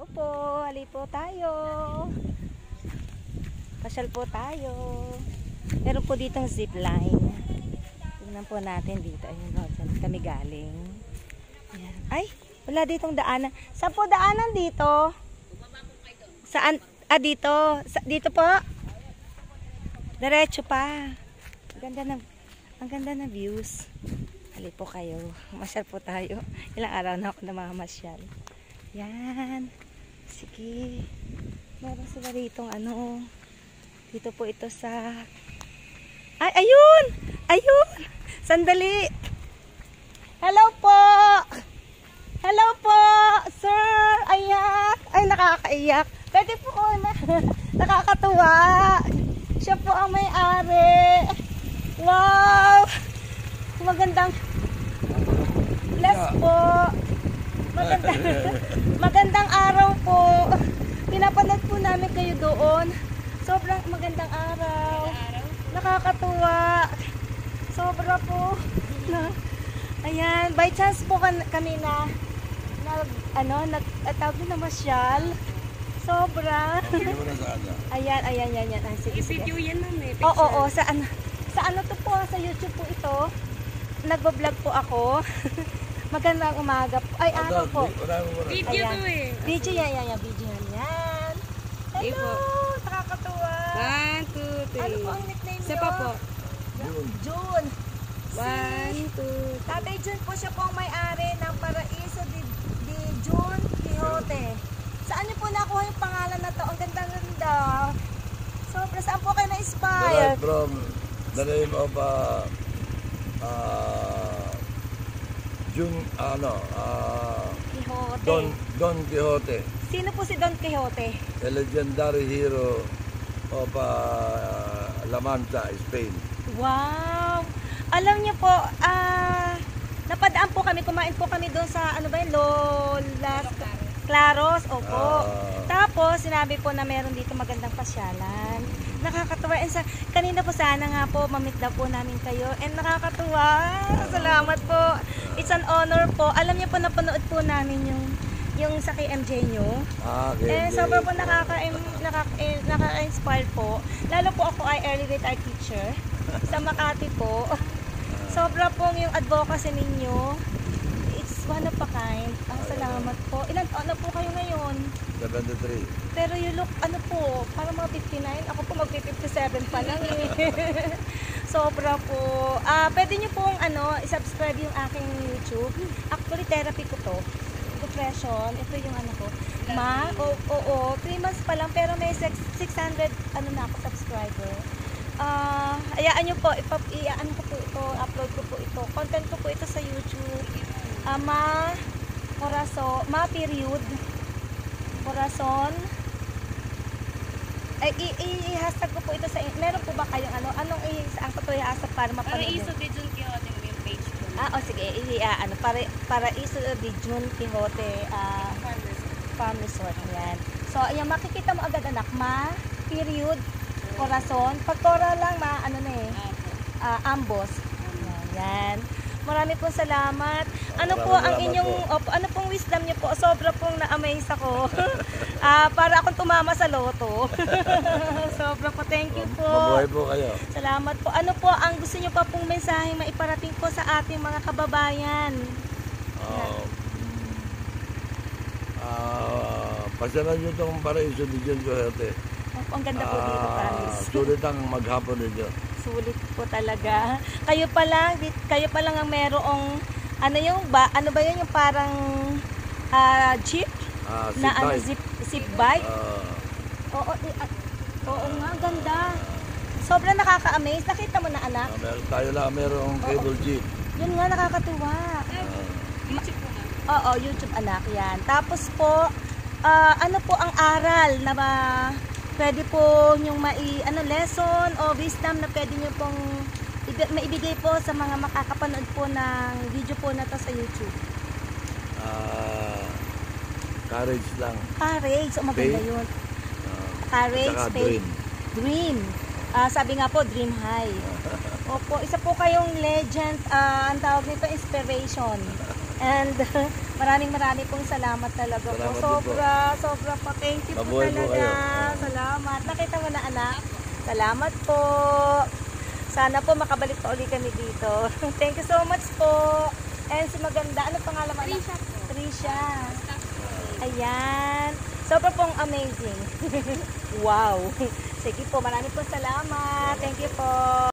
Hello po, hali po tayo. Pasyal po tayo. Meron po ditong zipline. Tingnan po natin dito. Ayun o, dyan kami galing. Ayan. Ay, wala ditong daanan. Saan po daanan dito? Saan? Ah, dito. Dito po. Diretso pa. Ang ganda ng views. Hali po kayo. Masyal po tayo. Ilang araw na ako namamasyal. Yan. Sige. Meron sila ditong ano. Dito po ito sa... Ay, ayun! Ayun! Sandali! Hello po! Hello po! Sir! Ayak! Ay, nakakaiyak. Pwede po ko na. Nakakatuwa. Siya po ang may-ari. Wow! Magandang... Bless po! Magandang araw po. Pinapanood po namin kayo doon. Sobrang magandang araw. Nakakatuwa. Sobra po. Ayan, by chance po kami na tawag na masyal. Sobra. Ayan. Ay, sige. I-video yan namin. Oo. Sa ano to po? Sa YouTube po ito. Nagbo-vlog po ako. Magandang umaga po. Ay, araw po. Video Ayan. to eh. Video yan. Video yan. Hello! Nakakatuwa. 1, 2, 3. Ano po ang nickname nyo? Isa pa po. June. 1, 2. Tatay June po, siya po ang may-ari ng Paraiso di June Quixote. Saan niyo po nakuha yung pangalan na to? Ang ganda-ganda. Sobra, saan po kayo na-inspire? From the name of June, Quixote. Don Quixote, Sino po si Don Quixote? a legendary hero of La Mancha, Spain. Wow! Alam niyo po, napadaan po kami, kumain po kami doon sa, ano ba yun, Lolas Claros, opo. Tapos, sinabi po na meron dito magandang pasyalan. Nakakatuwa. And kanina po sana nga po, mamit daw po namin kayo. And nakakatuwa. Salamat po. It's an honor po. Alam niyo po, napanood po namin yung sa KMJ nyo. Okay. Sobrang po nakaka-inspire po. Lalo po ako ay early retired teacher sa Makati po. Sobra pong yung advocacy ninyo. It's one of a kind. Ang salamat po. Ilan taon na po kayo ngayon? 73. Pero you look, ano po, parang mga 59. Ako po mag-57 pa lang eh. Sobra po. Pwede nyo pong i-subscribe yung aking YouTube. Actually, therapy ko to. Depression. Ito yung ano ko. Oo, 3 months pa lang pero may 600 na ako subscriber. Hayaan nyo po, i-ano ko po ito, upload ko po ito. Content ko po ito sa YouTube. Period. Corazon. Ay, i-hashtag ko po ito sa, meron po ba kayong anong saan ko ito i-hashtag para mapanood? Paraiso de June Quixote yung page ko. Sige, Paraiso de June Quixote Farm Resort. Yan. So, ayan, makikita mo agad anak, period, Corazon. Pag Cora lang, ambos. Yan. Marami pong salamat. Ano pong wisdom niyo po? Sobra pong na-amaze ako. Para akong tumama sa loto. Sobra po. Thank you po. Mabuhay po kayo. Salamat po. Ano po ang gusto niyo pa pong mensahe maiparating po sa ating mga kababayan? Pasyalan nyo itong Paraiso di June Quixote. Ang ganda po dito, Paris. Sulit ang maghapon ninyo. Sulit po talaga. Kayo pa lang ang merong ano ba yun yung parang jeep na zip bike. Oo nga, ganda. Sobrang nakaka-amaze. Nakita mo na anak? Merong cable jeep. Yun nga, nakakatuwa. YouTube po nga. Oo, YouTube anak yan. Tapos po, ano po ang aral na pwede po yung lesson o wisdom na pwede nyo pong maibigay po sa mga makakapanood po ng video po na to sa YouTube? Courage lang. Courage. Maganda yun. Courage, faith, dream. Sabi nga po, dream high. Opo, isa po kayong legend. Ang tawag nito, inspiration. And maraming pong salamat talaga Salamat din po. po. Sobra po. Thank you po Mabuhay po talaga. kayo. Salamat. Nakita mo na anak. Salamat po. Sana po makabalik pa uli kami dito. Thank you so much po. And si maganda, ano pangalan mo? Trisha po. Trisha. Ayan. Sobra pong amazing. Wow. Sige po, maraming po salamat. Thank you po.